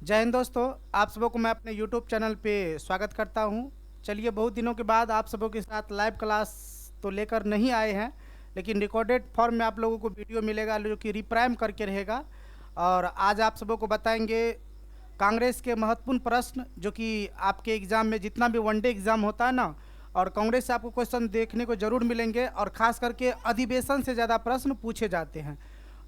जय हिंद दोस्तों, आप सबों को मैं अपने YouTube चैनल पे स्वागत करता हूं। चलिए, बहुत दिनों के बाद आप सबों के साथ लाइव क्लास तो लेकर नहीं आए हैं, लेकिन रिकॉर्डेड फॉर्म में आप लोगों को वीडियो मिलेगा जो कि रिप्राइम करके रहेगा। और आज आप सबों को बताएंगे कांग्रेस के महत्वपूर्ण प्रश्न, जो कि आपके एग्ज़ाम में जितना भी वनडे एग्ज़ाम होता है ना, और कांग्रेस से आपको क्वेश्चन देखने को ज़रूर मिलेंगे, और ख़ास करके अधिवेशन से ज़्यादा प्रश्न पूछे जाते हैं।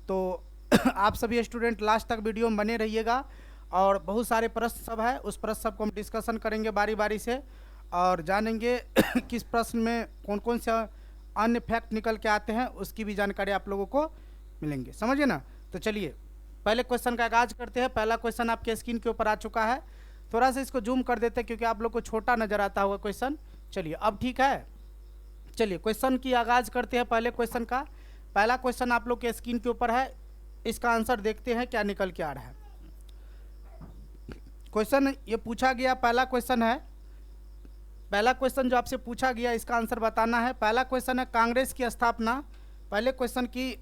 तो आप सभी स्टूडेंट लास्ट तक वीडियो में बने रहिएगा। और बहुत सारे प्रश्न सब है, उस प्रश्न सब को हम डिस्कशन करेंगे बारी बारी से, और जानेंगे किस प्रश्न में कौन कौन से अन्य फैक्ट निकल के आते हैं, उसकी भी जानकारी आप लोगों को मिलेंगे। समझिए ना। तो चलिए पहले क्वेश्चन का आगाज करते हैं। पहला क्वेश्चन आपके स्क्रीन के ऊपर आ चुका है। थोड़ा सा इसको जूम कर देते हैं क्योंकि आप लोग को छोटा नज़र आता होगा क्वेश्चन। चलिए अब ठीक है। चलिए क्वेश्चन की आगाज करते हैं पहले क्वेश्चन का। पहला क्वेश्चन आप लोग के स्क्रीन के ऊपर है, इसका आंसर देखते हैं क्या निकल के आ रहा है। क्वेश्चन ये पूछा गया, पहला क्वेश्चन है, पहला क्वेश्चन जो आपसे पूछा गया इसका आंसर बताना है। पहला क्वेश्चन है कांग्रेस की स्थापना, पहले क्वेश्चन की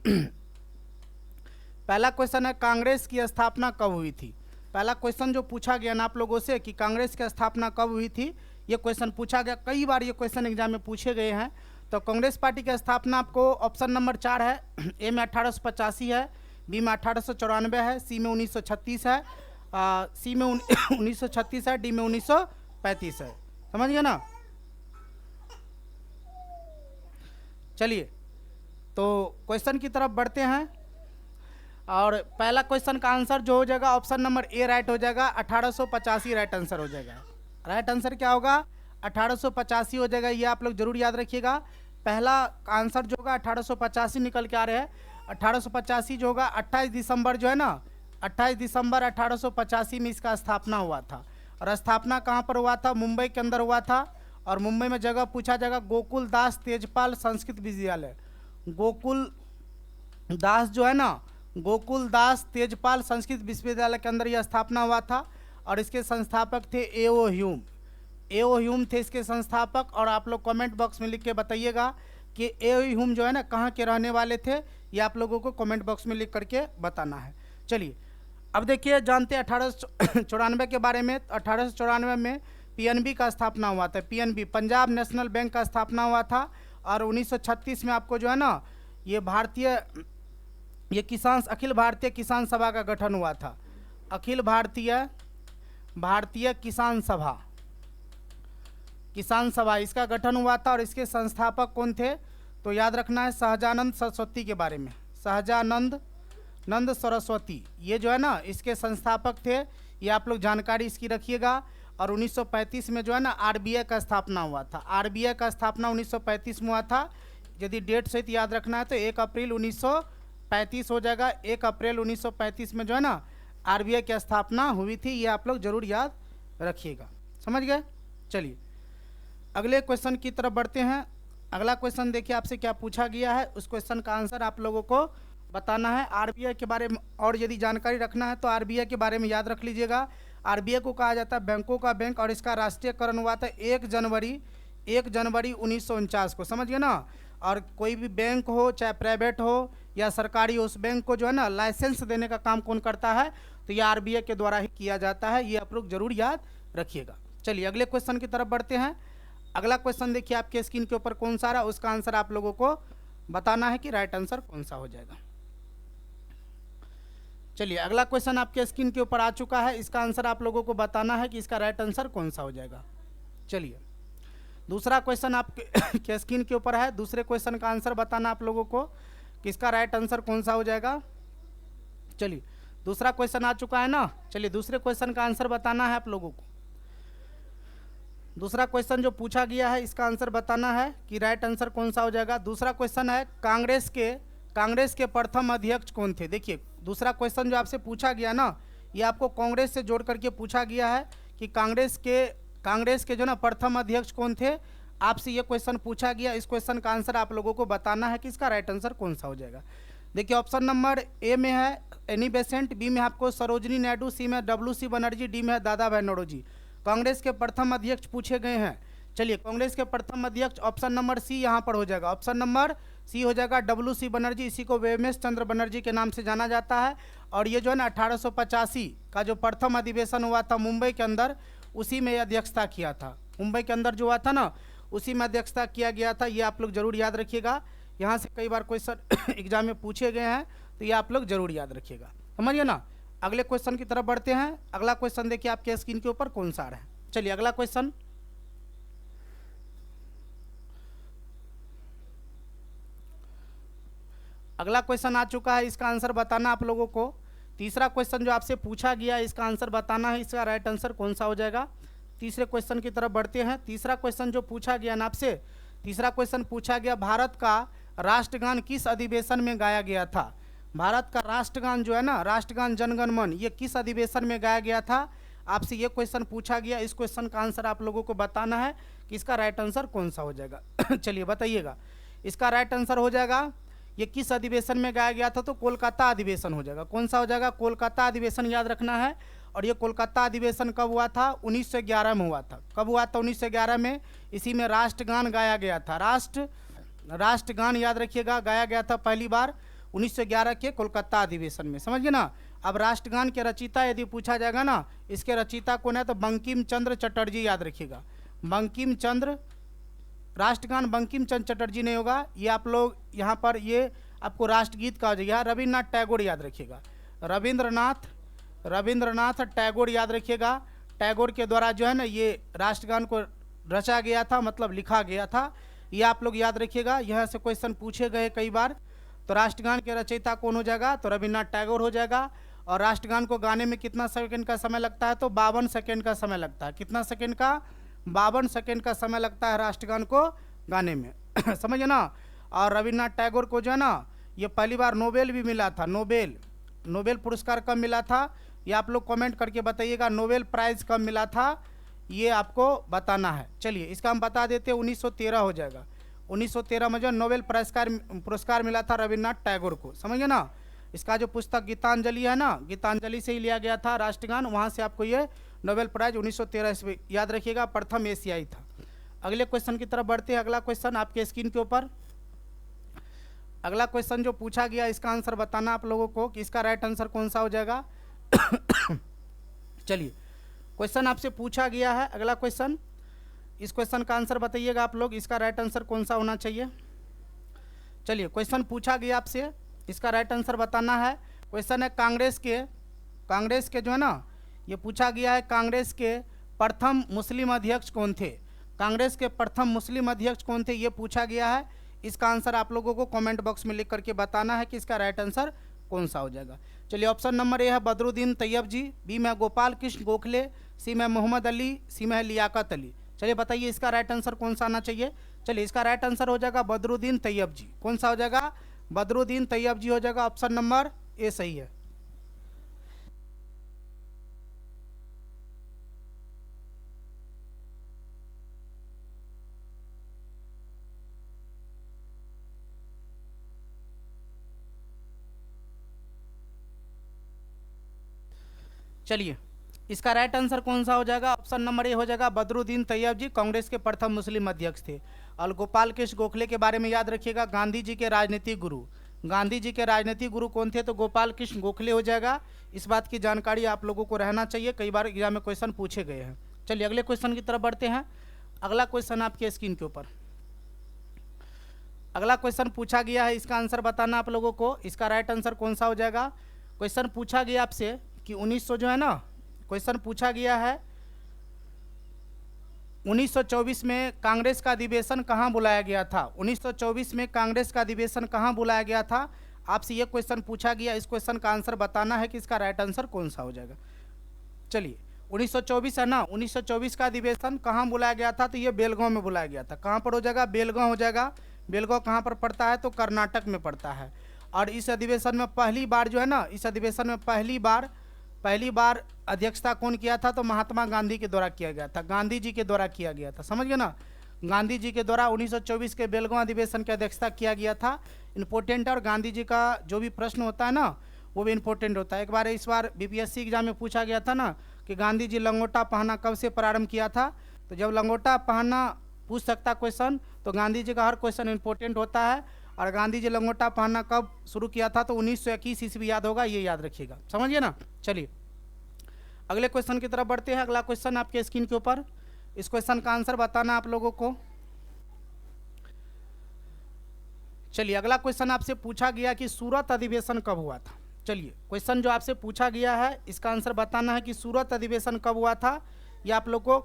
पहला क्वेश्चन है कांग्रेस की स्थापना कब हुई थी। पहला क्वेश्चन जो पूछा गया ना आप लोगों से कि कांग्रेस की स्थापना कब हुई थी, ये क्वेश्चन पूछा गया। कई बार ये क्वेश्चन एग्जाम में पूछे गए हैं। तो कांग्रेस पार्टी की स्थापना आपको ऑप्शन नंबर 4 है, ए में 1885 है, बी में 1894 है, सी में 1936 है, सी में 1936 है, डी में 1935 है। समझ गए ना। चलिए तो क्वेश्चन की तरफ बढ़ते हैं। और पहला क्वेश्चन का आंसर जो हो जाएगा ऑप्शन नंबर ए राइट हो जाएगा, 1885 राइट आंसर हो जाएगा। राइट आंसर क्या होगा, 1885 हो जाएगा। ये आप लोग जरूर याद रखिएगा। पहला आंसर जो होगा 1885 निकल के आ रहे हैं। 1885 जो होगा 28 दिसंबर जो है ना, 28 दिसंबर 1885 में इसका स्थापना हुआ था। और स्थापना कहाँ पर हुआ था, मुंबई के अंदर हुआ था। और मुंबई में जगह पूछा जाएगा गोकुल दास तेजपाल संस्कृत विश्वविद्यालय। गोकुल दास जो है ना, गोकुल दास तेजपाल संस्कृत विश्वविद्यालय के अंदर यह स्थापना हुआ था। और इसके संस्थापक थे ए.ओ. ह्यूम। ए.ओ. ह्यूम थे इसके संस्थापक। और आप लोग कमेंट बॉक्स में लिख के बताइएगा कि ए.ओ. ह्यूम जो है ना कहाँ के रहने वाले थे, ये आप लोगों को कमेंट बॉक्स में लिख करके बताना है। चलिए अब देखिए, जानते हैं 1894 के बारे में। 1894 में पीएनबी का स्थापना हुआ था। पीएनबी पंजाब नेशनल बैंक का स्थापना हुआ था। और 1936 में आपको जो है ना ये किसान अखिल भारतीय किसान सभा का गठन हुआ था। अखिल भारतीय किसान सभा इसका गठन हुआ था। और इसके संस्थापक कौन थे, तो याद रखना है सहजानंद सरस्वती के बारे में। सहजानंद सरस्वती ये जो है ना इसके संस्थापक थे। ये आप लोग जानकारी इसकी रखिएगा। और 1935 में जो है ना आरबीआई का स्थापना हुआ था। आरबीआई का स्थापना 1935 में हुआ था। यदि डेट सहित याद रखना है तो 1 अप्रैल 1935 हो जाएगा। 1 अप्रैल 1935 में जो है ना आरबीआई की स्थापना हुई थी। ये आप लोग जरूर याद रखिएगा। समझ गए। चलिए अगले क्वेश्चन की तरफ बढ़ते हैं। अगला क्वेश्चन देखिए आपसे क्या पूछा गया है, उस क्वेश्चन का आंसर आप लोगों को बताना है। आरबीआई के बारे में और यदि जानकारी रखना है तो आरबीआई के बारे में याद रख लीजिएगा। आरबीआई को कहा जाता है बैंकों का बैंक। और इसका राष्ट्रीयकरण हुआ था 1 जनवरी 1949 को। समझ गए ना। और कोई भी बैंक हो, चाहे प्राइवेट हो या सरकारी हो, उस बैंक को जो है ना लाइसेंस देने का काम कौन करता है, तो ये आरबीआई के द्वारा ही किया जाता है। ये आप लोग जरूर याद रखिएगा। चलिए अगले क्वेश्चन की तरफ बढ़ते हैं। अगला क्वेश्चन देखिए आपके स्क्रीन के ऊपर कौन सा रहा, उसका आंसर आप लोगों को बताना है कि राइट आंसर कौन सा हो जाएगा। चलिए अगला क्वेश्चन आपके स्क्रीन के ऊपर आ चुका है। इसका आंसर आप लोगों को बताना है कि इसका राइट आंसर कौन सा हो जाएगा। चलिए दूसरा क्वेश्चन आपके स्क्रीन के ऊपर है। दूसरे क्वेश्चन का आंसर बताना आप लोगों को कि इसका राइट आंसर कौन सा हो जाएगा। चलिए दूसरा क्वेश्चन आ चुका है ना। चलिए दूसरे क्वेश्चन का आंसर बताना है आप लोगों को। दूसरा क्वेश्चन जो पूछा गया है इसका आंसर बताना है कि राइट आंसर कौन सा हो जाएगा। दूसरा क्वेश्चन है कांग्रेस के प्रथम अध्यक्ष कौन थे। देखिए दूसरा क्वेश्चन जो आपसे पूछा गया ना, ये आपको कांग्रेस से जोड़ करके पूछा गया है कि कांग्रेस के जो ना प्रथम अध्यक्ष कौन थे। आपसे ये क्वेश्चन पूछा गया। इस क्वेश्चन का आंसर आप लोगों को बताना है कि इसका राइट आंसर कौन सा हो जाएगा। देखिए ऑप्शन नंबर ए में है एनी बेसेंट, बी में आपको सरोजनी नायडू, सी में WC बनर्जी, डी में है दादा भाई नौरोजी। कांग्रेस के प्रथम अध्यक्ष पूछे गए हैं। चलिए कांग्रेस के प्रथम अध्यक्ष ऑप्शन नंबर सी यहाँ पर हो जाएगा। ऑप्शन नंबर सी हो जाएगा WC बनर्जी, इसी को वेमेश चंद्र बनर्जी के नाम से जाना जाता है। और ये जो है ना 1885 का जो प्रथम अधिवेशन हुआ था मुंबई के अंदर, उसी में अध्यक्षता किया था। मुंबई के अंदर जो हुआ था ना, उसी में अध्यक्षता किया गया था। ये आप लोग जरूर याद रखिएगा, यहाँ से कई बार क्वेश्चन एग्जाम में पूछे गए हैं, तो ये आप लोग जरूर याद रखिएगा, समझिए ना। अगले क्वेश्चन की तरफ बढ़ते हैं। अगला क्वेश्चन देखिए आपके स्क्रीन के ऊपर कौन सा आ रहा है। चलिए अगला क्वेश्चन, अगला क्वेश्चन आ चुका है, इसका आंसर बताना आप लोगों को। तीसरा क्वेश्चन जो आपसे पूछा गया, इसका आंसर बताना है, इसका राइट आंसर कौन सा हो जाएगा। तीसरे क्वेश्चन की तरफ बढ़ते हैं। तीसरा क्वेश्चन जो पूछा गया ना आपसे, तीसरा क्वेश्चन पूछा गया, भारत का राष्ट्रगान किस अधिवेशन में गाया गया था। भारत का राष्ट्रगान जो है ना, राष्ट्रगान जनगण मन, ये किस अधिवेशन में गाया गया था, आपसे ये क्वेश्चन पूछा गया। इस क्वेश्चन का आंसर आप लोगों को बताना है कि इसका राइट आंसर कौन सा हो जाएगा। चलिए बताइएगा, इसका राइट आंसर हो जाएगा, ये किस अधिवेशन में गाया गया था, तो कोलकाता अधिवेशन हो जाएगा। कौन सा हो जाएगा, कोलकाता अधिवेशन याद रखना है। और ये कोलकाता अधिवेशन कब हुआ था, 1911 में हुआ था। कब हुआ था, 1911 में। इसी में राष्ट्रगान गाया गया था। राष्ट्रगान याद रखिएगा, गाया गया था पहली बार 1911 के कोलकाता अधिवेशन में, समझिए ना। अब राष्ट्रगान के रचयिता यदि पूछा जाएगा ना, इसके रचयिता कौन है, तो बंकिम चंद्र चटर्जी याद रखिएगा। बंकिम चंद्र, राष्ट्रगान बंकिम चंद्र चटर्जी नहीं होगा, ये आप लोग यहाँ पर ये आपको राष्ट्रगीत का हो जाएगा, रविन्द्रनाथ टैगोर याद रखिएगा। रविंद्रनाथ टैगोर याद रखिएगा। टैगोर के द्वारा जो है ना ये राष्ट्रगान को रचा गया था, मतलब लिखा गया था, ये आप लोग याद रखिएगा। यहाँ से क्वेश्चन पूछे गए कई बार। तो राष्ट्रगान के रचयिता कौन हो जाएगा, तो रविन्द्रनाथ टैगोर हो जाएगा। और राष्ट्रगान को गाने में कितना सेकंड का समय लगता है, तो 52 सेकंड का समय लगता है। कितना सेकंड का, 52 सेकंड का समय लगता है राष्ट्रगान को गाने में। समझिए ना। और रविन्द्रनाथ टैगोर को जो है ना, ये पहली बार नोबेल भी मिला था। नोबेल पुरस्कार कब मिला था, ये आप लोग कमेंट करके बताइएगा। नोबेल प्राइज़ कब मिला था, ये आपको बताना है। चलिए इसका हम बता देते हैं, 1913 हो जाएगा। 1913 में जो नोबेल पुरस्कार मिला था रविन्द्रनाथ टैगोर को, समझिए ना। इसका जो पुस्तक गीतांजलि है ना, गीतांजलि से ही लिया गया था राष्ट्रगान, वहाँ से आपको ये नोबेल प्राइज 1913 ईस्वी याद रखिएगा, प्रथम एशियाई था। अगले क्वेश्चन की तरफ बढ़ते हैं। अगला क्वेश्चन आपके स्क्रीन के ऊपर, अगला क्वेश्चन जो पूछा गया, इसका आंसर बताना आप लोगों को कि इसका राइट आंसर कौन सा हो जाएगा। चलिए क्वेश्चन आपसे पूछा गया है, अगला क्वेश्चन, इस क्वेश्चन का आंसर बताइएगा आप लोग, इसका राइट आंसर कौन सा होना चाहिए। चलिए क्वेश्चन पूछा गया आपसे, इसका राइट आंसर बताना है। क्वेश्चन है कांग्रेस के जो है ना, ये पूछा गया है कांग्रेस के प्रथम मुस्लिम अध्यक्ष कौन थे। कांग्रेस के प्रथम मुस्लिम अध्यक्ष कौन थे, ये पूछा गया है। इसका आंसर आप लोगों को कमेंट बॉक्स में लिख करके बताना है कि इसका राइट आंसर कौन सा हो जाएगा। चलिए ऑप्शन नंबर ए है बदरुद्दीन तैयब जी, बी में गोपाल कृष्ण गोखले, सी में मोहम्मद अली, सी में लियाकत अली। चलिए बताइए इसका राइट आंसर कौन सा आना चाहिए। चलिए इसका राइट आंसर हो जाएगा बदरुद्दीन तैयब जी। कौन सा हो जाएगा, बदरुद्दीन तैयब जी हो जाएगा। ऑप्शन नंबर ए सही है। चलिए इसका राइट आंसर कौन सा हो जाएगा, ऑप्शन नंबर ए हो जाएगा, बदरुद्दीन तैयब जी कांग्रेस के प्रथम मुस्लिम अध्यक्ष थे। और गोपाल कृष्ण गोखले के बारे में याद रखिएगा, गांधी जी के राजनीतिक गुरु। गांधी जी के राजनीतिक गुरु कौन थे, तो गोपाल कृष्ण गोखले हो जाएगा। इस बात की जानकारी आप लोगों को रहना चाहिए, कई बार एग्जाम में क्वेश्चन पूछे गए हैं। चलिए अगले क्वेश्चन की तरफ बढ़ते हैं। अगला क्वेश्चन आपके स्क्रीन के ऊपर, अगला क्वेश्चन पूछा गया है, इसका आंसर बताना आप लोगों को, इसका राइट आंसर कौन सा हो जाएगा। क्वेश्चन पूछा गया आपसे कि 1900 जो है ना, क्वेश्चन पूछा गया है 1924 में कांग्रेस का अधिवेशन कहाँ बुलाया गया था। 1924 में कांग्रेस का अधिवेशन कहाँ बुलाया गया था, आपसे ये क्वेश्चन पूछा गया। इस क्वेश्चन का आंसर बताना है कि इसका राइट आंसर कौन सा हो जाएगा। चलिए 1924 है ना, 1924 का अधिवेशन कहाँ बुलाया गया था, तो ये बेलगांव में बुलाया गया था। कहाँ पर हो जाएगा, बेलगांव हो जाएगा। बेलगांव कहाँ पर पड़ता है, तो कर्नाटक में पड़ता है। और इस अधिवेशन में पहली बार जो है ना, इस अधिवेशन में पहली बार अध्यक्षता कौन किया था, तो महात्मा गांधी के द्वारा किया गया था, गांधी जी के द्वारा किया गया था, समझ गए ना। गांधी जी के द्वारा 1924 के बेलगांव अधिवेशन की अध्यक्षता किया गया था। इंपॉर्टेंट है, और गांधी जी का जो भी प्रश्न होता है ना, वो भी इंपॉर्टेंट होता है। एक बार इस बार बीपीएससी एग्जाम में पूछा गया था ना कि गांधी जी लंगोटा पहनना कब से प्रारंभ किया था, तो जब लंगोटा पहनना पूछ सकता क्वेश्चन, तो गांधी जी का हर क्वेश्चन इंपॉर्टेंट होता है। और गांधी जी लंगोटा पहनना कब शुरू किया था, तो 1921 ईस्वी याद होगा, ये याद रखिएगा, समझिए ना। चलिए अगले क्वेश्चन की तरफ बढ़ते हैं। अगला क्वेश्चन आपके स्क्रीन के ऊपर, इस क्वेश्चन का आंसर बताना आप लोगों को। चलिए अगला क्वेश्चन आपसे पूछा गया कि सूरत अधिवेशन कब हुआ था। चलिए क्वेश्चन जो आपसे पूछा गया है इसका आंसर बताना है कि सूरत अधिवेशन कब हुआ था, ये आप लोग को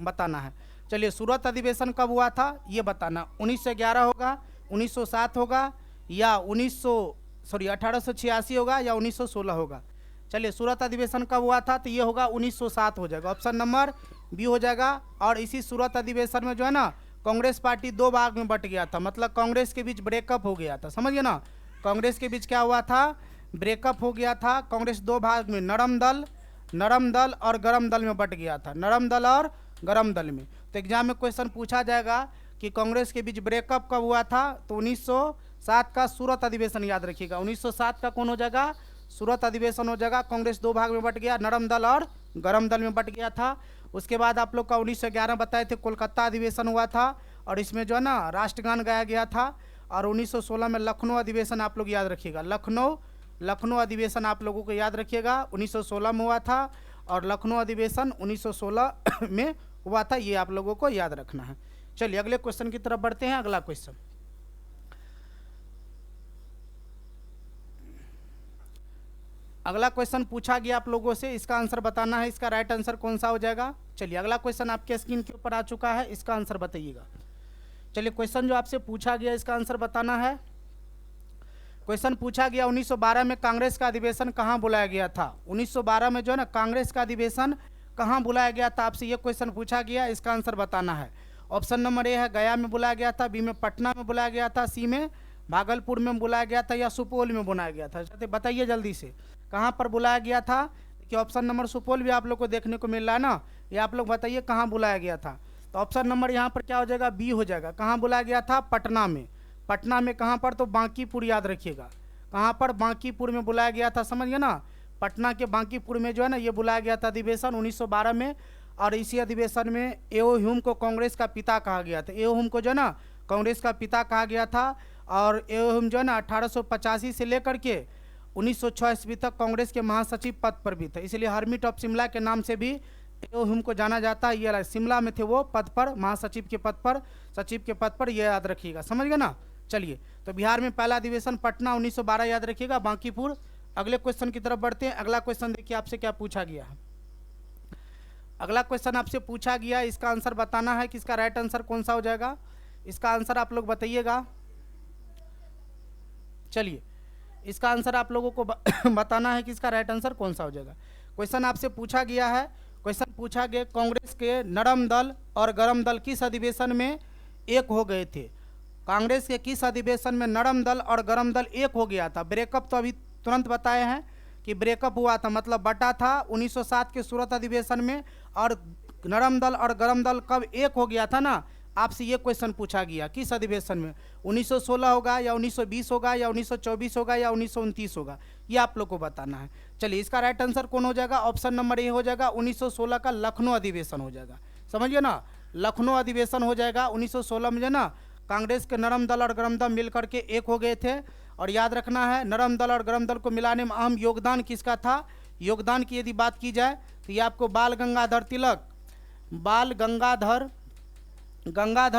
बताना है। चलिए सूरत अधिवेशन कब हुआ था ये बताना, 1911 होगा, 1907 होगा, या 1886 होगा, या 1916 होगा। चलिए सूरत अधिवेशन कब हुआ था, तो ये होगा 1907 हो जाएगा, ऑप्शन नंबर बी हो जाएगा। और इसी सूरत अधिवेशन में जो है ना कांग्रेस पार्टी दो भाग में बट गया था, मतलब कांग्रेस के बीच ब्रेकअप हो गया था, समझिए ना। कांग्रेस के बीच क्या हुआ था, ब्रेकअप हो गया था। कांग्रेस दो भाग में, नरम दल और गरम दल में बट गया था, नरम दल और गरम दल में। तो एग्जाम में क्वेश्चन पूछा जाएगा कि कांग्रेस के बीच ब्रेकअप कब हुआ था, तो 1907 का सूरत अधिवेशन याद रखिएगा। 1907 का कौन हो जाएगा, सूरत अधिवेशन हो जाएगा। कांग्रेस दो भाग में बट गया, नरम दल और गरम दल में बट गया था। उसके बाद आप लोग का 1911 बताए थे कोलकाता अधिवेशन हुआ था, और इसमें जो है ना राष्ट्रगान गाया गया था। और 1916 में लखनऊ अधिवेशन आप लोग याद रखिएगा, लखनऊ अधिवेशन आप लोगों को याद रखिएगा, 1916 में हुआ था। और लखनऊ अधिवेशन 1916 में हुआ था, ये आप लोगों को याद रखना है। चलिए अगले क्वेश्चन की तरफ बढ़ते हैं। अगला क्वेश्चन, अगला क्वेश्चन पूछा गया आप लोगों से, इसका आंसर बताना है, इसका राइट आंसर कौन सा हो जाएगा। चलिए अगला क्वेश्चन आपके स्क्रीन के ऊपर आ चुका है, इसका आंसर बताइएगा। चलिए क्वेश्चन जो आपसे पूछा गया इसका आंसर बताना है। क्वेश्चन पूछा गया 1912 में कांग्रेस का अधिवेशन कहाँ बुलाया गया था। 1912 में जो है ना कांग्रेस का अधिवेशन कहाँ बुलाया गया था, आपसे ये क्वेश्चन पूछा गया, इसका आंसर बताना है। ऑप्शन नंबर ए है गया में बुलाया गया था, बी में पटना में बुलाया गया था, सी में भागलपुर में बुलाया गया था, या सुपौल में बुलाया गया था। बताइए जल्दी से कहाँ पर बुलाया गया था, कि ऑप्शन नंबर सुपौल भी आप लोग को देखने को मिल रहा है ना, ये आप लोग बताइए कहाँ बुलाया गया था। तो ऑप्शन नंबर यहाँ पर क्या हो जाएगा, बी हो जाएगा। कहाँ बुलाया गया था, पटना में। पटना में कहाँ पर, तो बांकीपुर याद रखिएगा, कहाँ पर, बांकीपुर में बुलाया गया था, समझ गए ना। पटना के बांकीपुर में जो है ना ये बुलाया गया था अधिवेशन 1912 में। और इसी अधिवेशन में एओ ह्यूम को कांग्रेस का पिता कहा गया था, एओ ह्यूम को जो है ना कांग्रेस का पिता कहा गया था। और एओ ह्यूम जो है ना 1885 से लेकर के 1906 ईस्वी तक कांग्रेस के महासचिव पद पर भी थे, इसलिए हर्मिट ऑफ शिमला के नाम से भी एओ ह्यूम को जाना जाता है। ये शिमला में थे वो पद पर, महासचिव के पद पर, सचिव के पद पर, ये याद रखिएगा, समझ गए ना। चलिए तो बिहार में पहला अधिवेशन पटना 1912 याद रखिएगा, बांकीपुर। अगले क्वेश्चन की तरफ बढ़ते हैं। अगला क्वेश्चन देखिए आपसे क्या पूछा गया है। अगला क्वेश्चन आपसे पूछा गया, इसका आंसर बताना है कि इसका राइट आंसर कौन सा हो जाएगा, इसका आंसर आप लोग बताइएगा। चलिए इसका आंसर आप लोगों को बताना है कि इसका राइट आंसर कौन सा हो जाएगा। क्वेश्चन आपसे पूछा गया है, क्वेश्चन पूछा गया कांग्रेस के नरम दल और गरम दल किस अधिवेशन में एक हो गए थे। कांग्रेस के किस अधिवेशन में नरम दल और गरम दल एक हो गया था। ब्रेकअप तो अभी तुरंत बताए हैं कि ब्रेकअप हुआ था, मतलब बटा था 1907 के सूरत अधिवेशन में। और नरम दल और गरम दल कब एक हो गया था ना, आपसे ये क्वेश्चन पूछा गया किस अधिवेशन में, 1916 होगा, या 1920 होगा, या 1924 होगा, या 1929 होगा, ये आप लोग को बताना है। चलिए इसका राइट आंसर कौन हो जाएगा, ऑप्शन नंबर ए हो जाएगा, 1916 का लखनऊ अधिवेशन हो जाएगा, समझिए ना। लखनऊ अधिवेशन हो जाएगा 1916 में, जो ना कांग्रेस के नरम दल और गरम दल मिल करके एक हो गए थे। और याद रखना है नरम दल और गरम दल को मिलाने में अहम योगदान किसका था। योगदान की यदि बात की जाए तो ये आपको बाल गंगाधर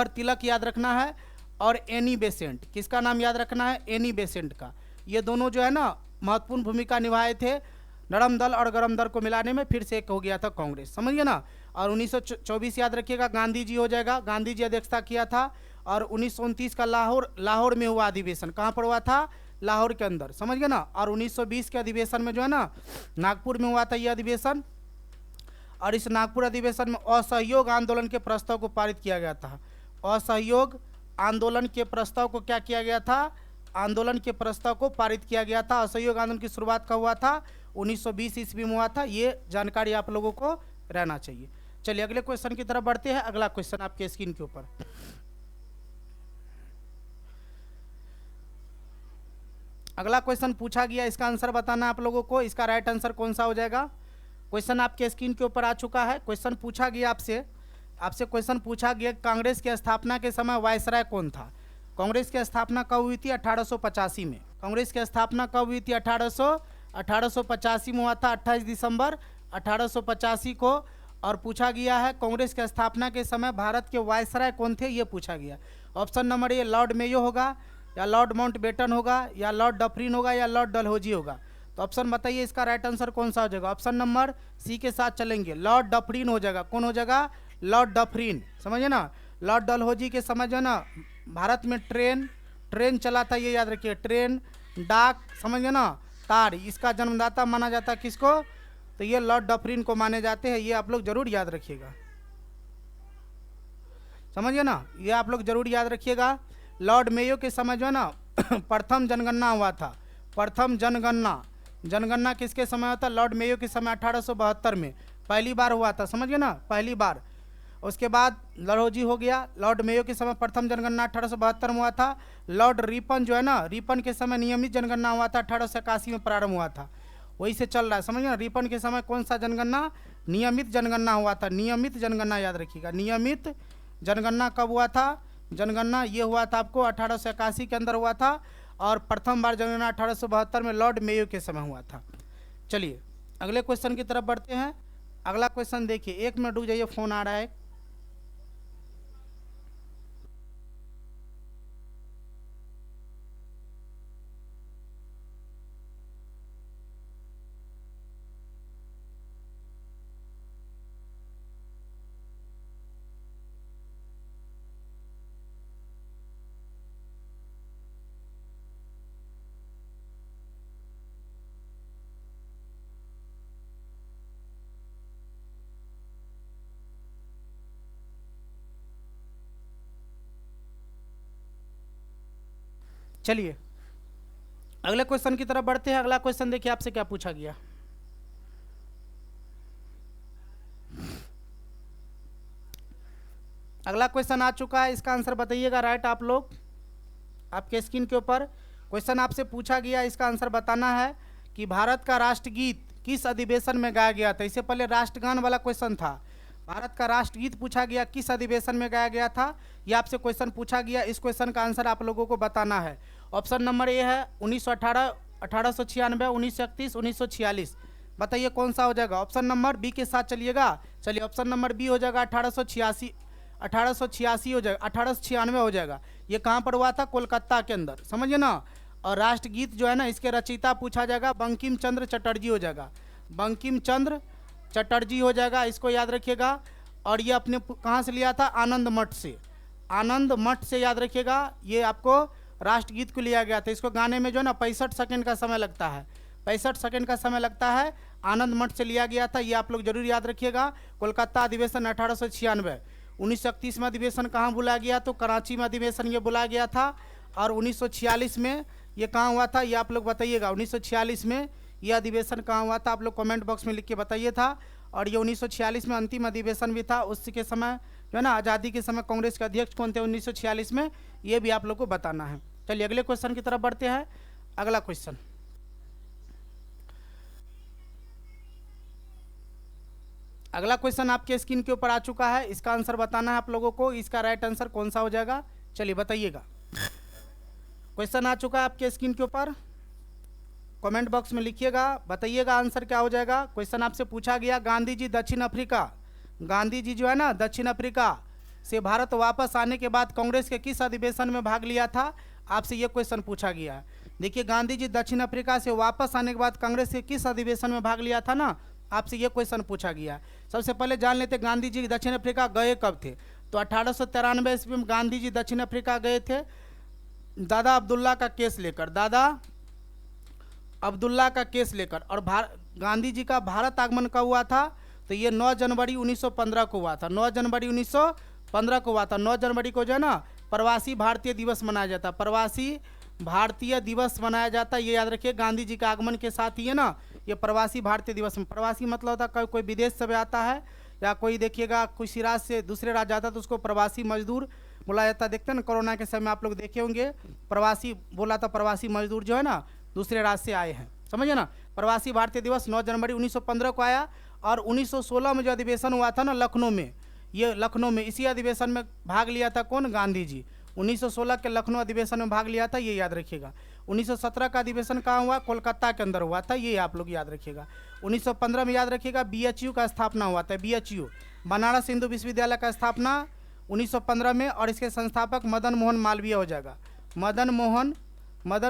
तिलक याद रखना है, और एनी बेसेंट, किसका नाम याद रखना है, एनी बेसेंट का। ये दोनों जो है ना महत्वपूर्ण भूमिका निभाए थे नरम दल और गरम दल को मिलाने में, फिर से एक हो गया था कांग्रेस, समझिए ना। और 1924 याद रखिएगा, गांधी जी हो जाएगा, गांधी जी अध्यक्षता किया था। और 1929 का लाहौर में हुआ अधिवेशन, कहाँ पर हुआ था, लाहौर के अंदर, समझ गए ना। और 1920 के अधिवेशन में जो है ना नागपुर में हुआ था ये अधिवेशन। और इस नागपुर अधिवेशन में असहयोग आंदोलन के प्रस्ताव को पारित किया गया था। असहयोग आंदोलन के प्रस्ताव को क्या किया गया था, आंदोलन के प्रस्ताव को पारित किया गया था। असहयोग आंदोलन की शुरुआत कब हुआ था, 1920 ईस्वी में हुआ था, ये जानकारी आप लोगों को रहना चाहिए। चलिए अगले क्वेश्चन की तरफ बढ़ते हैं। अगला क्वेश्चन आपके स्क्रीन के ऊपर, अगला क्वेश्चन पूछा गया, इसका आंसर बताना आप लोगों को, इसका राइट आंसर कौन सा हो जाएगा। क्वेश्चन आपके स्क्रीन के ऊपर आ चुका है। क्वेश्चन पूछा गया आपसे क्वेश्चन पूछा गया कांग्रेस की स्थापना के समय वायसराय कौन था। कांग्रेस की स्थापना कब हुई थी? 1885 में। कांग्रेस की स्थापना कब हुई थी? 1885 में हुआ था, 28 दिसंबर 1885 को। और पूछा गया है कांग्रेस की स्थापना के समय भारत के वायसराय कौन थे, ये पूछा गया। Option number A Lord Mayo होगा, या लॉर्ड माउंटबेटन होगा, या लॉर्ड डफरिन होगा, या लॉर्ड डलहौजी होगा। तो ऑप्शन बताइए इसका राइट आंसर कौन सा हो जाएगा। ऑप्शन नंबर सी के साथ चलेंगे, लॉर्ड डफरिन हो जाएगा। कौन हो जाएगा? Lord Dufferin. समझे ना। लॉर्ड डलहौजी के समय जो है ना भारत में ट्रेन चला था, ये याद रखिए, ट्रेन, डाक, समझे ना, तार, इसका जन्मदाता माना जाता है किसको? तो ये लॉर्ड डफरिन को माने जाते हैं। ये आप लोग जरूर याद रखिएगा, समझिए ना, ये आप लोग जरूर याद रखिएगा। लॉर्ड मेयो के समय जो है ना प्रथम जनगणना हुआ था। प्रथम जनगणना किसके समय होता? लॉर्ड मेयो के समय 1872 में पहली बार हुआ था, समझिए ना, पहली बार। उसके बाद डलहौजी हो गया। लॉर्ड मेयो के समय प्रथम जनगणना 1872 में हुआ था। लॉर्ड रिपन जो है ना, रिपन के समय नियमित जनगणना हुआ था, 1881 में प्रारंभ हुआ था। वही से चल रहा है, समझिए ना। रिपन के समय कौन सा जनगणना? नियमित जनगणना हुआ था। नियमित जनगणना याद रखिएगा। नियमित जनगणना कब हुआ था? जनगणना ये हुआ था आपको 1881 के अंदर हुआ था। और प्रथम बार जनगणना 1872 में लॉर्ड मेयो के समय हुआ था। चलिए अगले क्वेश्चन की तरफ बढ़ते हैं। अगला क्वेश्चन देखिए, 1 मिनट रुक जाइए, फोन आ रहा है। चलिए अगले क्वेश्चन की तरफ बढ़ते हैं। अगला क्वेश्चन देखिए आपसे क्या पूछा गया। अगला क्वेश्चन आ चुका है, इसका आंसर बताइएगा राइट आप लोग। आपके स्क्रीन के ऊपर क्वेश्चन आपसे पूछा गया, इसका आंसर बताना है कि भारत का राष्ट्रगीत किस अधिवेशन में गाया गया था। इससे पहले राष्ट्रगान वाला क्वेश्चन था। भारत का राष्ट्रगीत पूछा गया किस अधिवेशन में गाया गया था, यह आपसे क्वेश्चन पूछा गया। इस क्वेश्चन का आंसर आप लोगों को बताना है। ऑप्शन नंबर ए है 1918, 1896, 1931, 1946। बताइए कौन सा हो जाएगा। ऑप्शन नंबर बी के साथ चलिएगा। चलिए ऑप्शन नंबर बी हो जाएगा 1886 हो जाएगा, 1896 हो जाएगा। ये कहाँ पर हुआ था? कोलकाता के अंदर, समझिए ना। और राष्ट्रगीत जो है ना इसके रचयिता पूछा जाएगा, बंकिम चंद्र चटर्जी हो जाएगा। बंकिम चंद्र चटर्जी हो जाएगा, इसको याद रखिएगा। और ये अपने कहाँ से लिया था? आनंद मठ से। आनंद मठ से याद रखिएगा, ये आपको राष्ट्रगीत को लिया गया था। इसको गाने में जो है ना 65 सेकंड का समय लगता है, 65 सेकंड का समय लगता है। आनंद मठ से लिया गया था, ये आप लोग जरूर याद रखिएगा। कोलकाता अधिवेशन 1896। 1931 में अधिवेशन कहाँ बुलाया गया? तो कराची में अधिवेशन ये बुलाया गया था। और 1946 में ये कहाँ हुआ था, ये आप लोग बताइएगा। 1946 में ये अधिवेशन कहाँ हुआ था, आप लोग कमेंट बॉक्स में लिख के बताइए था। और ये 1946 में अंतिम अधिवेशन भी था। उसके समय जो है ना आज़ादी के समय कांग्रेस के अध्यक्ष कौन थे 1946 में, ये भी आप लोग को बताना है। चलिए अगले क्वेश्चन की तरफ बढ़ते हैं। अगला क्वेश्चन, अगला क्वेश्चन आपके स्क्रीन के ऊपर आ चुका है। इसका आंसर बताना है आप लोगों को। इसका राइट आंसर कौन सा हो जाएगा, चलिए बताइएगा। क्वेश्चन आ चुका है आपके स्क्रीन के ऊपर, कमेंट बॉक्स में लिखिएगा, बताइएगा आंसर क्या हो जाएगा। क्वेश्चन आपसे पूछा गया, गांधी जी दक्षिण अफ्रीका, गांधी जी जो है ना दक्षिण अफ्रीका से भारत वापस आने के बाद कांग्रेस के किस अधिवेशन में भाग लिया था। आपसे ये क्वेश्चन पूछा गया है। देखिए गांधी जी दक्षिण अफ्रीका से वापस आने के बाद कांग्रेस के किस अधिवेशन में भाग लिया था ना, आपसे ये क्वेश्चन पूछा गया। सबसे पहले जान लेते गांधी जी दक्षिण अफ्रीका गए कब थे। तो 1893 ईस्वी में गांधी जी दक्षिण अफ्रीका गए थे दादा अब्दुल्ला का केस लेकर, दादा अब्दुल्ला का केस लेकर। और गांधी जी का भारत आगमन कब हुआ था, तो ये 9 जनवरी 1915 को हुआ था। 9 जनवरी 1915 को हुआ था। 9 जनवरी को जो है ना प्रवासी भारतीय दिवस मनाया जाता है, प्रवासी भारतीय दिवस मनाया जाता है। ये याद रखिए, गांधी जी के आगमन के साथ ही है ना ये प्रवासी भारतीय दिवस में। प्रवासी मतलब होता है कोई विदेश से आता है, या कोई देखिएगा किसी राज्य से दूसरे राज्य जाता है तो उसको प्रवासी मजदूर बोला जाता है। देखते हैं ना कोरोना के समय आप लोग देखे होंगे, प्रवासी बोला था, प्रवासी मजदूर जो है ना दूसरे राज्य से आए हैं, समझिए ना। प्रवासी भारतीय दिवस 9 जनवरी 1915 को आया। और 1916 में जो अधिवेशन हुआ था ना लखनऊ में, ये लखनऊ में इसी अधिवेशन में भाग लिया था कौन, गांधी जी। 1916 के लखनऊ अधिवेशन में भाग लिया था, ये याद रखिएगा। 1917 का अधिवेशन कहाँ हुआ? कोलकाता के अंदर हुआ था, ये आप लोग याद रखिएगा। 1915 में याद रखिएगा BHU का स्थापना हुआ था, BHU बनारस हिंदू विश्वविद्यालय का स्थापना 1915 में, और इसके संस्थापक मदन मोहन मालवीय हो जाएगा। मदन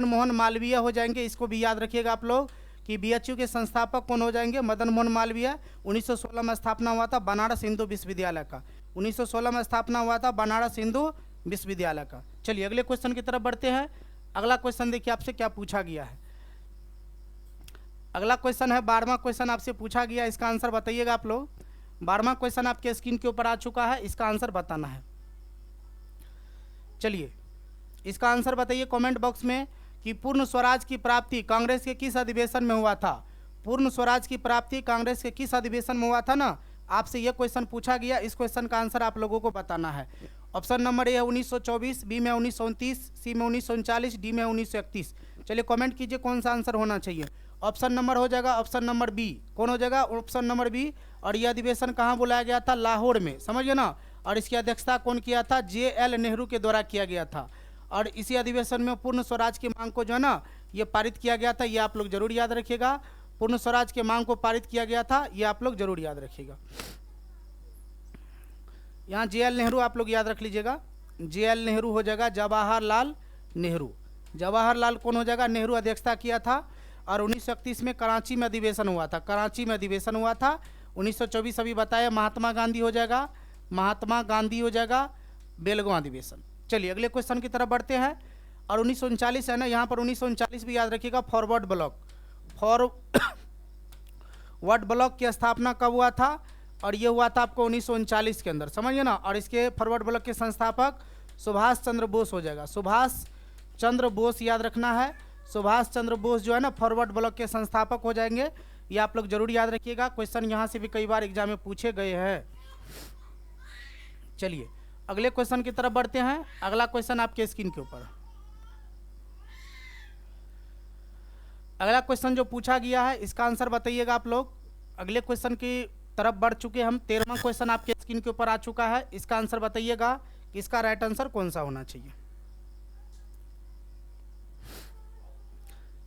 मोहन मालवीय हो जाएंगे, इसको भी याद रखिएगा आप लोग कि BHU के संस्थापक कौन हो जाएंगे? मदन मोहन मालवीय। 1916 में स्थापना हुआ था बनारस हिंदू विश्वविद्यालय का, 1916 में स्थापना हुआ था बनारस हिंदू विश्वविद्यालय का। चलिए अगले क्वेश्चन की तरफ बढ़ते हैं। अगला क्वेश्चन देखिए आपसे क्या पूछा गया है। अगला क्वेश्चन है 12वां क्वेश्चन आपसे पूछा गया, इसका आंसर बताइएगा आप लोग। 12वां क्वेश्चन आपके स्क्रीन के ऊपर आ चुका है, इसका आंसर बताना है। चलिए इसका आंसर बताइए कमेंट बॉक्स में कि पूर्ण स्वराज की प्राप्ति कांग्रेस के किस अधिवेशन में हुआ था? पूर्ण स्वराज की प्राप्ति कांग्रेस के किस अधिवेशन में हुआ था ना, आपसे यह क्वेश्चन पूछा गया। इस क्वेश्चन का आंसर आप लोगों को बताना है। ऑप्शन नंबर ए है 1924, बी में 1929, सी में 1939, डी में 1931। चलिए कमेंट कीजिए कौन सा आंसर होना चाहिए। ऑप्शन नंबर हो जाएगा ऑप्शन नंबर बी। कौन हो जाएगा? Option number B. और यह अधिवेशन कहाँ बुलाया गया था? लाहौर में, समझिए ना। और इसकी अध्यक्षता कौन किया था? JL नेहरू के द्वारा किया गया था। और इसी अधिवेशन में पूर्ण स्वराज की मांग को जो है ना ये पारित किया गया था, ये आप लोग जरूर याद रखिएगा। पूर्ण स्वराज के मांग को पारित किया गया था, ये आप लोग जरूर याद रखिएगा। यहाँ JL नेहरू आप लोग याद रख लीजिएगा। JL नेहरू हो जाएगा जवाहरलाल नेहरू। जवाहरलाल कौन हो जाएगा? नेहरू अध्यक्षता किया था। और 1931 में कराची में अधिवेशन हुआ था, कराची में अधिवेशन हुआ था। 1924 अभी बताया महात्मा गांधी हो जाएगा, महात्मा गांधी हो जाएगा बेलगांव अधिवेशन। चलिए अगले क्वेश्चन की तरफ बढ़ते हैं। और 1939 है ना, यहाँ पर 1939 भी याद रखिएगा। फॉरवर्ड ब्लॉक की स्थापना कब हुआ था? और ये हुआ था आपको 1939 के अंदर, समझिए ना। और इसके फॉरवर्ड ब्लॉक के संस्थापक सुभाष चंद्र बोस हो जाएगा, सुभाष चंद्र बोस याद रखना है। सुभाष चंद्र बोस जो है ना फॉरवर्ड ब्लॉक के संस्थापक हो जाएंगे, ये आप लोग जरूर याद रखिएगा। क्वेश्चन यहाँ से भी कई बार एग्जाम में पूछे गए हैं। चलिए अगले क्वेश्चन की तरफ बढ़ते हैं। अगला क्वेश्चन आपके स्क्रीन के ऊपर। अगला क्वेश्चन जो पूछा गया है इसका आंसर बताइएगा आप लोग। अगले क्वेश्चन की तरफ बढ़ चुके हम। 13वां क्वेश्चन आपके स्क्रीन के ऊपर आ चुका है, इसका आंसर बताइएगा कि इसका राइट आंसर कौन सा होना चाहिए।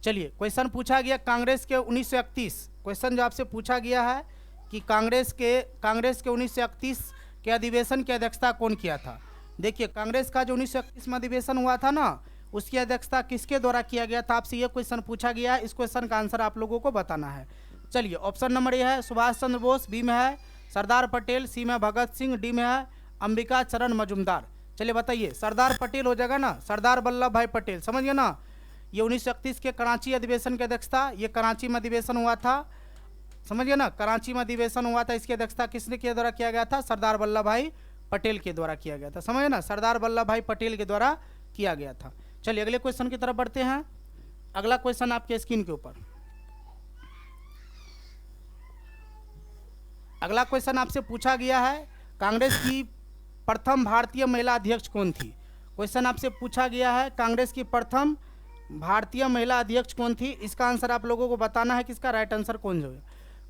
चलिए क्वेश्चन पूछा गया कांग्रेस के 1931। क्वेश्चन जो आपसे पूछा गया है कि कांग्रेस के 1931 के अधिवेशन की अध्यक्षता कौन किया था। देखिए कांग्रेस का जो 1931 में अधिवेशन हुआ था ना, उसकी अध्यक्षता किसके द्वारा किया गया था, आपसे यह क्वेश्चन पूछा गया है। इस क्वेश्चन का आंसर आप लोगों को बताना है। चलिए ऑप्शन नंबर ए है सुभाष चंद्र बोस, बी में है सरदार पटेल, सी में भगत सिंह, डी में है अंबिका चरण मजूमदार। चलिए बताइए, सरदार पटेल हो जाएगा ना, सरदार वल्लभ भाई पटेल, समझिए ना। ये 1931 के कराची अधिवेशन की अध्यक्षता, ये कराची में अधिवेशन हुआ था, समझिए ना, कराची में अधिवेशन हुआ था। इसकी अध्यक्षता किसने के द्वारा किया गया था? सरदार वल्लभ भाई पटेल के द्वारा किया गया था, समझिए ना, सरदार वल्लभ भाई पटेल के द्वारा किया गया था। चलिए अगले क्वेश्चन की तरफ बढ़ते हैं। अगला क्वेश्चन आपके स्क्रीन के ऊपर। अगला क्वेश्चन आपसे पूछा गया है कांग्रेस की प्रथम भारतीय महिला अध्यक्ष कौन थी। क्वेश्चन आपसे पूछा गया है कांग्रेस की प्रथम भारतीय महिला अध्यक्ष कौन थी। इसका आंसर आप लोगों को बताना है कि इसका राइट आंसर कौन जो है।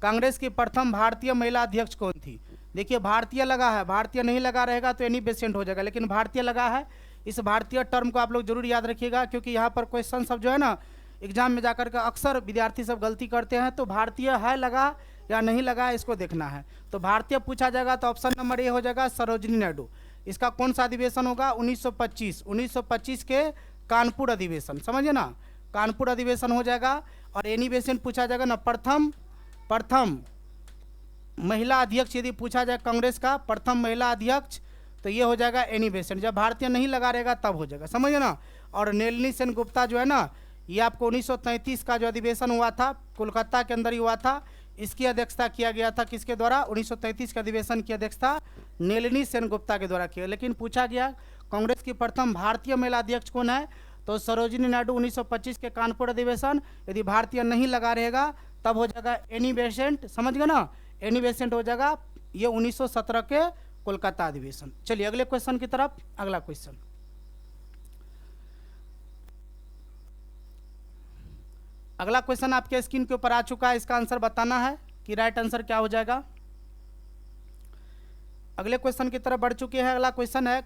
कांग्रेस की प्रथम भारतीय महिला अध्यक्ष कौन थी। देखिए भारतीय लगा है, भारतीय नहीं लगा रहेगा तो एनी बेसेंट हो जाएगा, लेकिन भारतीय लगा है। इस भारतीय टर्म को आप लोग जरूर याद रखिएगा, क्योंकि यहाँ पर क्वेश्चन सब जो है ना एग्जाम में जाकर के अक्सर विद्यार्थी सब गलती करते हैं। तो भारतीय है लगा या नहीं लगा इसको देखना है। तो भारतीय पूछा जाएगा तो ऑप्शन नंबर ए हो जाएगा सरोजिनी नायडू। इसका कौन सा अधिवेशन होगा? 1925 के कानपुर अधिवेशन, समझिए ना, कानपुर अधिवेशन हो जाएगा। और एनी बेसेंट पूछा जाएगा ना, प्रथम महिला अध्यक्ष यदि पूछा जाए कांग्रेस का प्रथम महिला अध्यक्ष तो ये हो जाएगा एनी बेसेंट। जब भारतीय नहीं लगा रहेगा तब हो जाएगा, समझिए ना। और नलिनी सेन गुप्ता जो है ना, ये आपको 1933 का जो अधिवेशन हुआ था कोलकाता के अंदर ही हुआ था, इसकी अध्यक्षता किया गया था किसके द्वारा? 1933 के अधिवेशन की अध्यक्षता नलिनी सेन गुप्ता के द्वारा किया। लेकिन पूछा गया कांग्रेस की प्रथम भारतीय महिला अध्यक्ष कौन है, तो सरोजिनी नायडू 1925 के कानपुर अधिवेशन। यदि भारतीय नहीं लगा रहेगा तब हो जाएगा एनी बेसेंट, समझ गए ना, एनी बेसेंट हो जाएगा ये 1917 के कोलकाता अधिवेशन। चलिए अगले क्वेश्चन की तरफ। अगला क्वेश्चन, अगला क्वेश्चन आपके स्क्रीन के ऊपर आ चुका है, इसका आंसर बताना है कि राइट आंसर क्या हो जाएगा। अगले क्वेश्चन की तरफ बढ़ चुके हैं। अगला क्वेश्चन है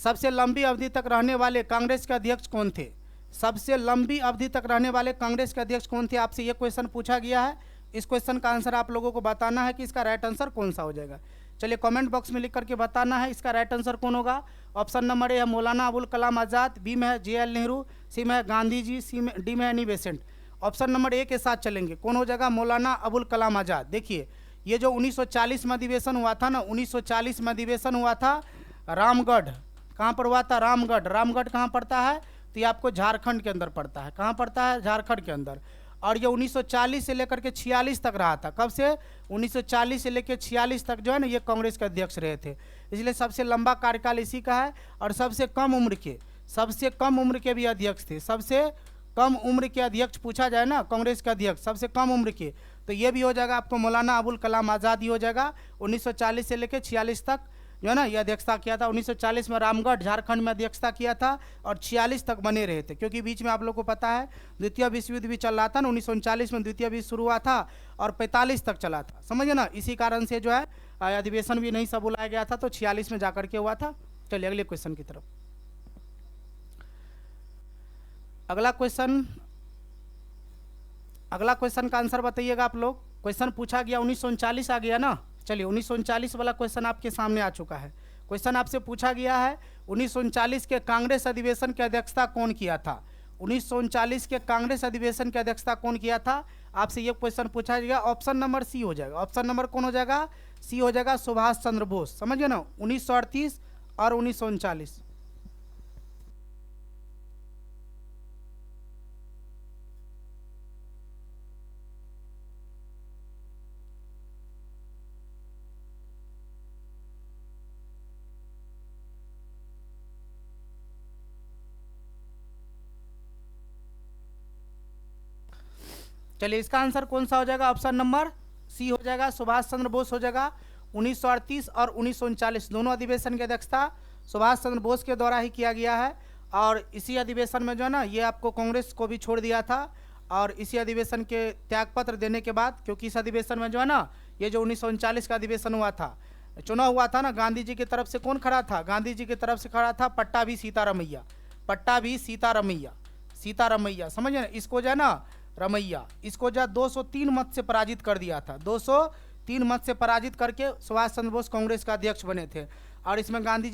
सबसे लंबी अवधि तक रहने वाले कांग्रेस के अध्यक्ष कौन थे? सबसे लंबी अवधि तक रहने वाले कांग्रेस के अध्यक्ष कौन थे? आपसे ये क्वेश्चन पूछा गया है। इस क्वेश्चन का आंसर आप लोगों को बताना है कि इसका राइट आंसर कौन सा हो जाएगा। चलिए कमेंट बॉक्स में लिख करके बताना है इसका राइट आंसर कौन होगा। ऑप्शन नंबर ए है मौलाना अबुल कलाम आज़ाद, बी में है JL नेहरू, सी में है गांधी जी, डी में है any Besant. Option number A के साथ चलेंगे, कौन हो जाएगा? मौलाना अबुल कलाम आज़ाद। देखिए ये जो 1940 में अधिवेशन हुआ था ना, 1940 में अधिवेशन हुआ था रामगढ़। कहाँ पर हुआ था? रामगढ़। रामगढ़ कहाँ पड़ता है? तो ये आपको झारखंड के अंदर पड़ता है। कहाँ पड़ता है? झारखंड के अंदर। और ये 1940 से लेकर के 46 तक रहा था। कब से? 1940 से लेकर 46 तक जो है ना ये कांग्रेस के अध्यक्ष रहे थे। इसलिए सबसे लंबा कार्यकाल इसी का है। और सबसे कम उम्र के भी अध्यक्ष थे। सबसे कम उम्र के अध्यक्ष पूछा जाए ना, कांग्रेस के अध्यक्ष सबसे कम उम्र के, तो ये भी हो जाएगा आपको मौलाना अबुल कलाम आज़ाद ही हो जाएगा। 1940 से लेकर 46 तक जो है ना ये अध्यक्षता किया था। 1940 में रामगढ़ झारखंड में अध्यक्षता किया था और 46 तक बने रहे थे, क्योंकि बीच में आप लोग को पता है द्वितीय विश्व युद्ध भी चल रहा था ना। 1939 में द्वितीय विश्व शुरू हुआ था और 45 तक चला था, समझिए ना। इसी कारण से जो है अधिवेशन भी नहीं सब बुलाया गया था, तो 46 में जाकर के हुआ था। चलिए अगले क्वेश्चन की तरफ। अगला क्वेश्चन का आंसर बताइएगा आप लोग। क्वेश्चन पूछा गया 1939 आ गया ना। चलिए 1939 वाला क्वेश्चन आपके सामने आ चुका है। क्वेश्चन आपसे पूछा गया है 1939 के कांग्रेस अधिवेशन की अध्यक्षता कौन किया था? 1939 के कांग्रेस अधिवेशन की अध्यक्षता कौन किया था? आपसे ये क्वेश्चन पूछा जाएगा। ऑप्शन नंबर सी हो जाएगा। ऑप्शन नंबर कौन हो जाएगा? सी हो जाएगा, सुभाष चंद्र बोस। समझिए ना, 1938 और 1939। चलिए इसका आंसर कौन सा हो जाएगा? ऑप्शन नंबर सी हो जाएगा, सुभाष चंद्र बोस हो जाएगा। 1938 और 1939 दोनों अधिवेशन की अध्यक्षता सुभाष चंद्र बोस के द्वारा ही किया गया है। और इसी अधिवेशन में जो है ना ये आपको कांग्रेस को भी छोड़ दिया था। और इसी अधिवेशन के त्यागपत्र देने के बाद, क्योंकि इस अधिवेशन में जो है ना ये जो 1939 का अधिवेशन हुआ था, चुनाव हुआ था ना, गांधी जी की तरफ से कौन खड़ा था? गांधी जी की तरफ से खड़ा था पट्टाभी सीतारमैया। पट्टाभी सीतारमैया, समझिए ना। इसको जो है ना रमैया, इसको जो 203 मत से पराजित कर दिया था। 203 मत से पराजित करके सुभाष चंद्र बोस कांग्रेस का अध्यक्ष बने थे। और इसमें गांधी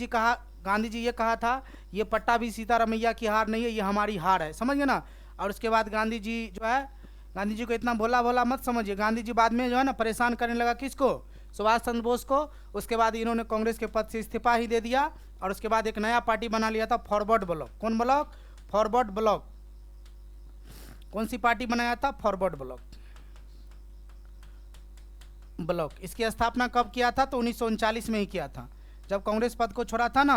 जी ये कहा था ये पट्टाभी सीतारमैया की हार नहीं है, ये हमारी हार है, समझिए ना। और उसके बाद गांधी जी जो है, गांधी जी को इतना भोला भोला मत समझिए। गांधी जी बाद में जो है ना परेशान करने लगा किसको? सुभाष चंद्र बोस को। उसके बाद इन्होंने कांग्रेस के पद से इस्तीफा ही दे दिया और उसके बाद एक नया पार्टी बना लिया था, फॉरवर्ड ब्लॉक। कौन ब्लॉक? Forward block. कौन सी पार्टी बनाया था? Forward block. इसकी स्थापना कब किया था? तो 1939 में ही किया था। जब कांग्रेस पद को छोड़ा था ना,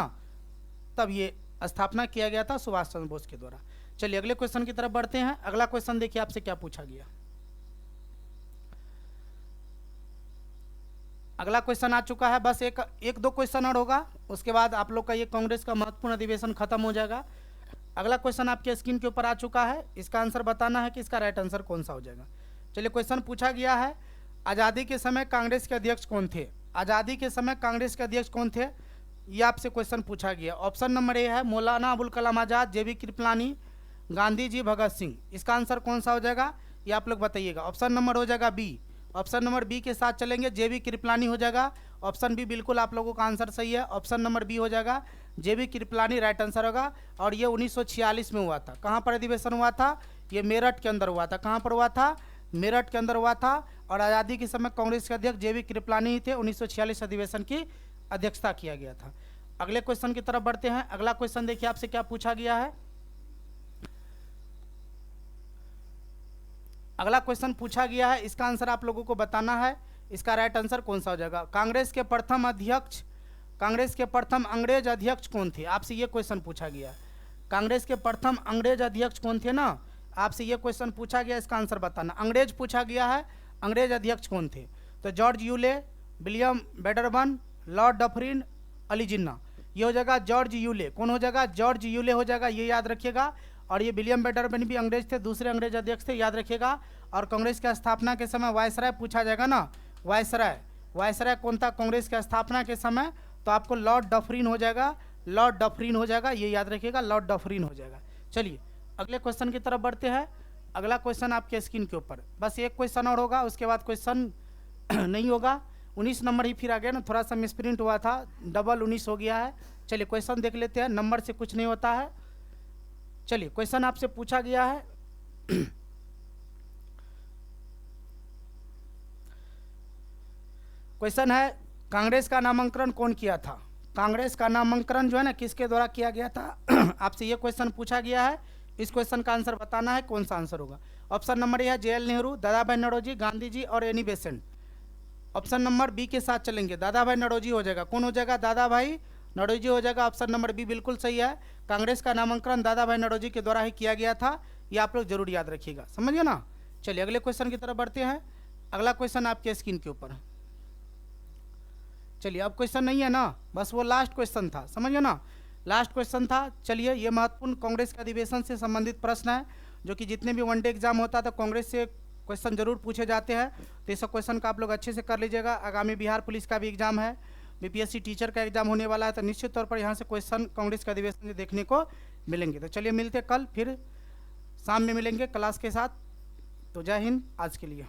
तब ये स्थापना किया गया था सुभाष चंद्र बोस के द्वारा। चलिए अगले क्वेश्चन की तरफ बढ़ते हैं। अगला क्वेश्चन देखिए आपसे क्या पूछा गया। अगला क्वेश्चन आ चुका है, बस एक दो क्वेश्चन और होगा, उसके बाद आप लोग का ये कांग्रेस का महत्वपूर्ण अधिवेशन खत्म हो जाएगा। अगला क्वेश्चन आपके स्क्रीन के ऊपर आ चुका है। इसका आंसर बताना है कि इसका राइट आंसर कौन सा हो जाएगा। चलिए क्वेश्चन पूछा गया है, आज़ादी के समय कांग्रेस के अध्यक्ष कौन थे? आज़ादी के समय कांग्रेस के अध्यक्ष कौन थे, ये आपसे क्वेश्चन पूछा गया। ऑप्शन नंबर ए है मौलाना अबुल कलाम आज़ाद, JB कृपलानी, गांधी जी, भगत सिंह। इसका आंसर कौन सा हो जाएगा ये आप लोग बताइएगा। ऑप्शन नंबर हो जाएगा बी। ऑप्शन नंबर बी के साथ चलेंगे, JB कृपलानी हो जाएगा। ऑप्शन बी बिल्कुल आप लोगों का आंसर सही है। ऑप्शन नंबर बी हो जाएगा, JB कृपलानी राइट आंसर होगा। और ये 1946 में हुआ था। कहाँ पर अधिवेशन हुआ था? ये मेरठ के अंदर हुआ था। कहाँ पर हुआ था? मेरठ के अंदर हुआ था। और आज़ादी के समय कांग्रेस के अध्यक्ष JB कृपलानी ही थे। 1946 अधिवेशन की अध्यक्षता किया गया था। अगले क्वेश्चन की तरफ बढ़ते हैं। अगला क्वेश्चन देखिए आपसे क्या पूछा गया है। अगला क्वेश्चन पूछा गया है, इसका आंसर आप लोगों को बताना है। इसका राइट आंसर कौन सा हो जाएगा? कांग्रेस के प्रथम अंग्रेज अध्यक्ष कौन थे? आपसे ये क्वेश्चन पूछा गया। कांग्रेस के प्रथम अंग्रेज अध्यक्ष कौन थे ना, आपसे ये क्वेश्चन पूछा गया। इसका आंसर बताना। अंग्रेज पूछा गया है, अंग्रेज अध्यक्ष कौन थे? तो George Yule, William Wedderburn, Lord Dufferin, Ali Jinnah. ये हो जाएगा जॉर्ज यूले। कौन हो जाएगा? जॉर्ज यूले हो जाएगा, ये याद रखिएगा। और ये विलियम बेडरबन भी अंग्रेज थे, दूसरे अंग्रेज अध्यक्ष थे, याद रखिएगा। और कांग्रेस की स्थापना के समय वायसराय पूछा जाएगा ना, वायसराय कौन था कांग्रेस की स्थापना के समय? तो आपको लॉर्ड डफरिन हो जाएगा। लॉर्ड डफरिन हो जाएगा, ये याद रखिएगा, लॉर्ड डफरिन हो जाएगा। चलिए अगले क्वेश्चन की तरफ बढ़ते हैं। अगला क्वेश्चन आपके स्क्रीन के ऊपर, बस एक क्वेश्चन और होगा, उसके बाद क्वेश्चन नहीं होगा। 19 नंबर ही फिर आ गया ना, थोड़ा सा मिसप्रिंट हुआ था, डबल 19 हो गया है। चलिए क्वेश्चन देख लेते हैं, नंबर से कुछ नहीं होता है। चलिए क्वेश्चन आपसे पूछा गया है क्वेश्चन है, कांग्रेस का नामांकन कौन किया था? कांग्रेस का नामांकन जो है ना किसके द्वारा किया गया था आपसे ये क्वेश्चन पूछा गया है। इस क्वेश्चन का आंसर बताना है, कौन सा आंसर होगा। ऑप्शन नंबर ए है JL नेहरू, दादा भाई नौरोजी, गांधी जी और Annie Besant. Option number B के साथ चलेंगे, दादा भाई नौरोजी हो जाएगा। कौन हो जाएगा? दादा भाई नौरोजी हो जाएगा। ऑप्शन नंबर बी बिल्कुल सही है, कांग्रेस का नामांकन दादा भाई नौरोजी के द्वारा ही किया गया था। ये आप लोग जरूर याद रखिएगा, समझ गए ना। चलिए अगले क्वेश्चन की तरफ बढ़ते हैं। अगला क्वेश्चन आपके स्क्रीन के ऊपर। चलिए अब क्वेश्चन नहीं है ना, बस वो लास्ट क्वेश्चन था, समझ गए ना, लास्ट क्वेश्चन था। चलिए ये महत्वपूर्ण कांग्रेस के अधिवेशन से संबंधित प्रश्न है, जो कि जितने भी वनडे एग्जाम होता था कांग्रेस से क्वेश्चन जरूर पूछे जाते हैं। तो इस क्वेश्चन का आप लोग अच्छे से कर लीजिएगा। आगामी बिहार पुलिस का भी एग्जाम है, BPSC टीचर का एग्जाम होने वाला है, तो निश्चित तौर पर यहाँ से क्वेश्चन कांग्रेस के अधिवेशन से देखने को मिलेंगे। तो चलिए मिलते कल, फिर शाम में मिलेंगे क्लास के साथ। तो जय हिंद आज के लिए।